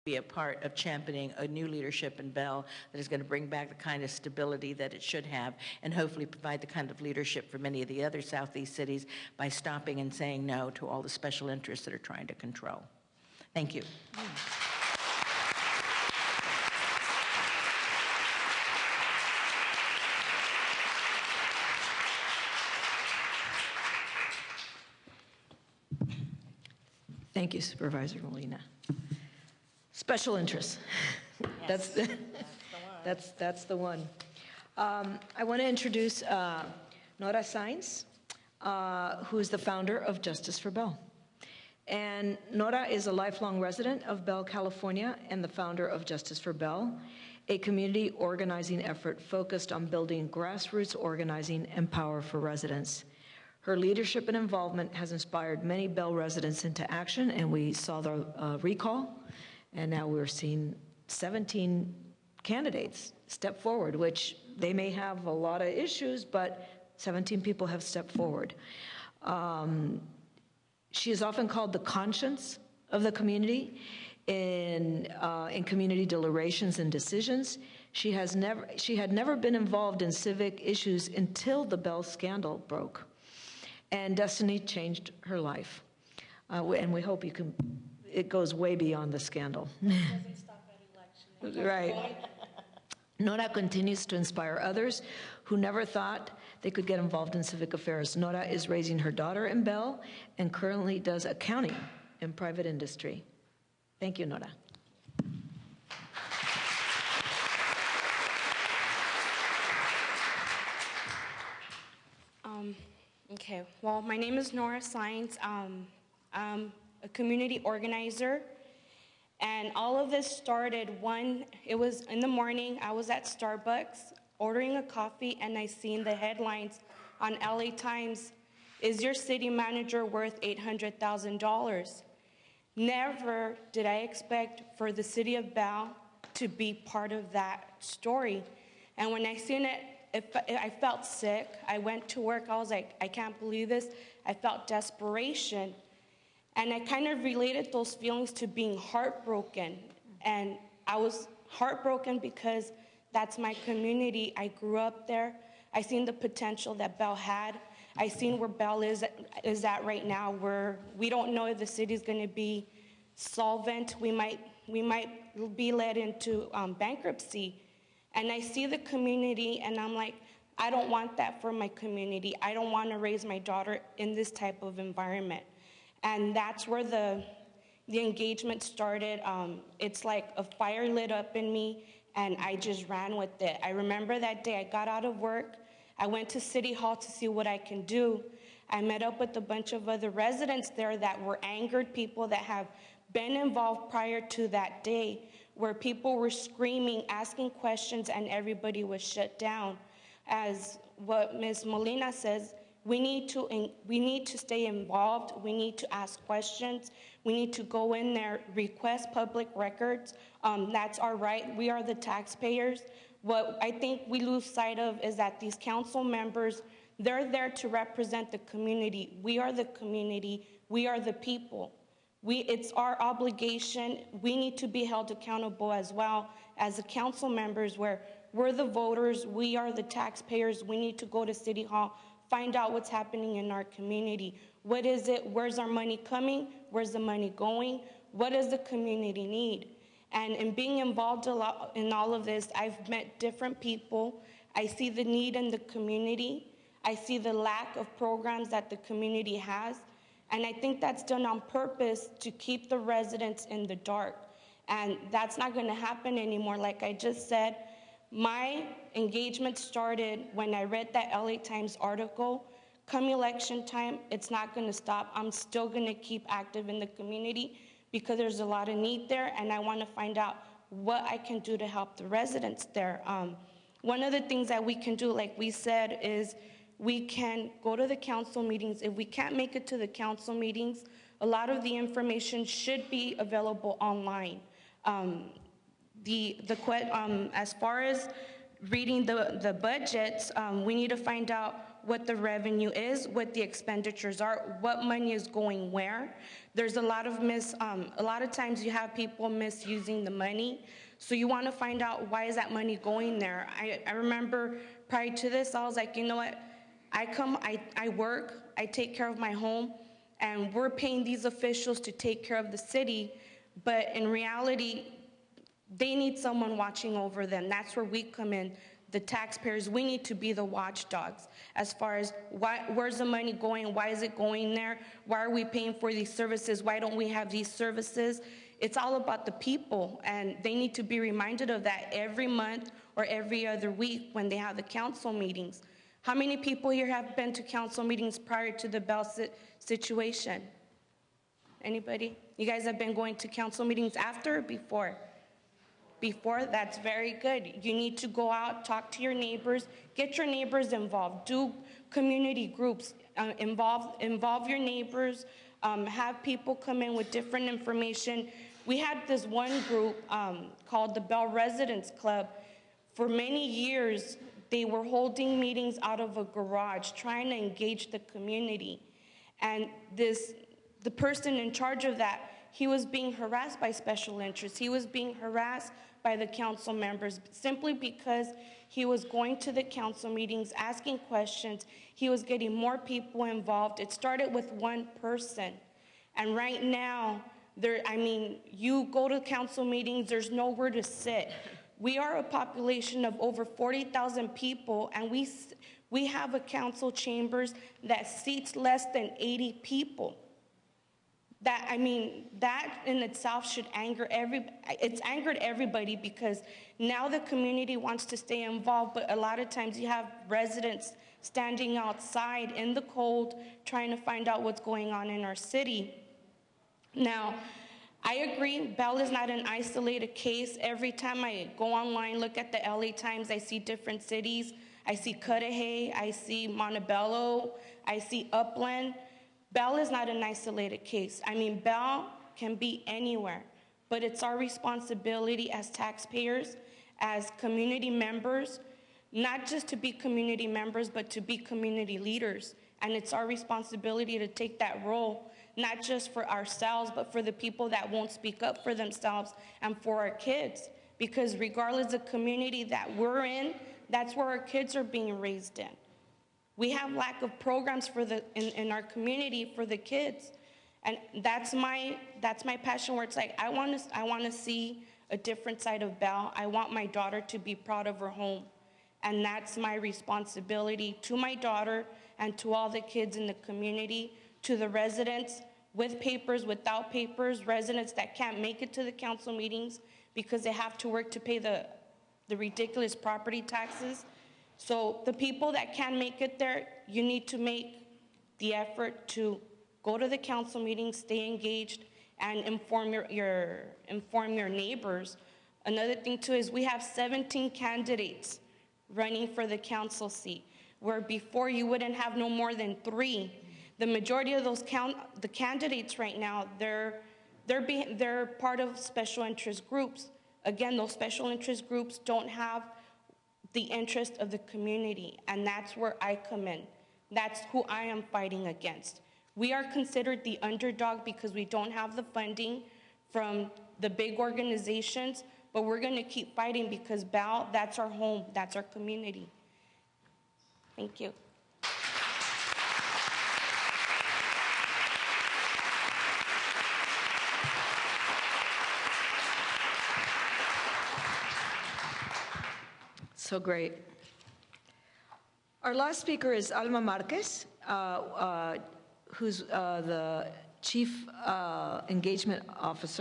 be a part of championing a new leadership in Bell that is going to bring back the kind of stability that it should have, and hopefully provide the kind of leadership for many of the other Southeast cities by stopping and saying no to all the special interests that are trying to control. Thank you. Thank you, Supervisor Molina. Special interests. Yes. That's the one. I want to introduce Nora Saenz, who is the founder of Justice for Bell. And Nora is a lifelong resident of Bell, California, and the founder of Justice for Bell, a community organizing effort focused on building grassroots organizing and power for residents. Her leadership and involvement has inspired many Bell residents into action, and we saw the recall, and now we're seeing 17 candidates step forward, which they may have a lot of issues, but 17 people have stepped forward. She is often called the conscience of the community in community deliberations and decisions. She had never been involved in civic issues until the Bell scandal broke. And destiny changed her life. And we hope it goes way beyond the scandal. Doesn't stop at election. Right. Nora continues to inspire others who never thought they could get involved in civic affairs. Nora is raising her daughter in Bell and currently does accounting in private industry. Thank you, Nora. Okay, well, my name is Nora Saenz. I'm a community organizer, and all of this started it was in the morning. I was at Starbucks ordering a coffee, and I seen the headlines on LA Times, "Is your city manager worth $800,000? Never did I expect for the city of Bell to be part of that story. And when I seen it, I felt sick. I went to work. I was like, I can't believe this. I felt desperation. And I kind of related those feelings to being heartbroken. And I was heartbroken because that's my community. I grew up there. I seen the potential that Bell had. I seen where Bell is at right now, where we don't know if the city's going to be solvent. We might be led into bankruptcy. And I see the community, and I'm like, I don't want that for my community. I don't want to raise my daughter in this type of environment. And that's where the engagement started. It's like a fire lit up in me, and I just ran with it. I remember that day I got out of work. I went to City Hall to see what I can do. I met up with a bunch of other residents there that were angered people that have been involved prior to that day, where people were screaming, asking questions, and everybody was shut down. As what Ms. Molina says, we need to stay involved. We need to ask questions. We need to go in there, request public records. That's our right. We are the taxpayers. What I think we lose sight of is that these council members, they're there to represent the community. We are the community. We are the people. It's our obligation. We need to be held accountable as well as the council members, where we're the voters, we are the taxpayers. We need to go to City Hall, find out what's happening in our community. What is it? Where's our money coming? Where's the money going? What does the community need? And in being involved a lot in all of this, I've met different people. I see the need in the community. I see the lack of programs that the community has. And I think that's done on purpose to keep the residents in the dark. And that's not going to happen anymore. Like I just said, my engagement started when I read that LA Times article. Come election time, it's not going to stop. I'm still going to keep active in the community because there's a lot of need there, and I want to find out what I can do to help the residents there. One of the things that we can do, like we said, is we can go to the council meetings. If we can't make it to the council meetings, a lot of the information should be available online. As far as reading the budgets, we need to find out what the revenue is, what the expenditures are, what money is going where. There's a lot of times you have people misusing the money. So you want to find out, why is that money going there? I remember prior to this, I was like, you know what? I work, I take care of my home, and we're paying these officials to take care of the city, but in reality, they need someone watching over them. That's where we come in. The taxpayers, we need to be the watchdogs as far as where's the money going, why is it going there, why are we paying for these services, why don't we have these services? It's all about the people, and they need to be reminded of that every month or every other week when they have the council meetings. How many people here have been to council meetings prior to the Bell situation? Anybody? You guys have been going to council meetings after or before? Before? That's very good. You need to go out, talk to your neighbors, get your neighbors involved, do community groups, involve your neighbors, have people come in with different information. We had this one group called the Bell Residents Club. For many years, they were holding meetings out of a garage, trying to engage the community. And the person in charge of that, he was being harassed by special interests. He was being harassed by the council members simply because he was going to the council meetings, asking questions. He was getting more people involved. It started with one person. And right now, you go to council meetings, there's nowhere to sit. We are a population of over 40,000 people, and we have a council chambers that seats less than 80 people. That in itself should it's angered everybody, because now the community wants to stay involved, but a lot of times you have residents standing outside in the cold trying to find out what's going on in our city. Now, I agree, Bell is not an isolated case. Every time I go online, look at the LA Times, I see different cities. I see Cudahy, I see Montebello, I see Upland. Bell is not an isolated case. Bell can be anywhere, but it's our responsibility as taxpayers, as community members, not just to be community members, but to be community leaders. And it's our responsibility to take that role, not just for ourselves, but for the people that won't speak up for themselves and for our kids. Because regardless of the community that we're in, that's where our kids are being raised in. We have lack of programs in our community for the kids. And that's my passion, where it's like, I want to see a different side of Bell. I want my daughter to be proud of her home. And that's my responsibility to my daughter and to all the kids in the community, to the residents with papers, without papers, residents that can't make it to the council meetings because they have to work to pay the ridiculous property taxes. So the people that can make it there, you need to make the effort to go to the council meetings, stay engaged, and inform your neighbors. Another thing too is we have 17 candidates running for the council seat, where before you wouldn't have no more than 3. The majority of the candidates right now, they're part of special interest groups. Again, those special interest groups don't have the interest of the community, and that's where I come in. That's who I am fighting against. We are considered the underdog because we don't have the funding from the big organizations, but we're going to keep fighting because Bell, that's our home, that's our community. Thank you. So great. Our last speaker is Alma Marquez, who's the Chief Engagement Officer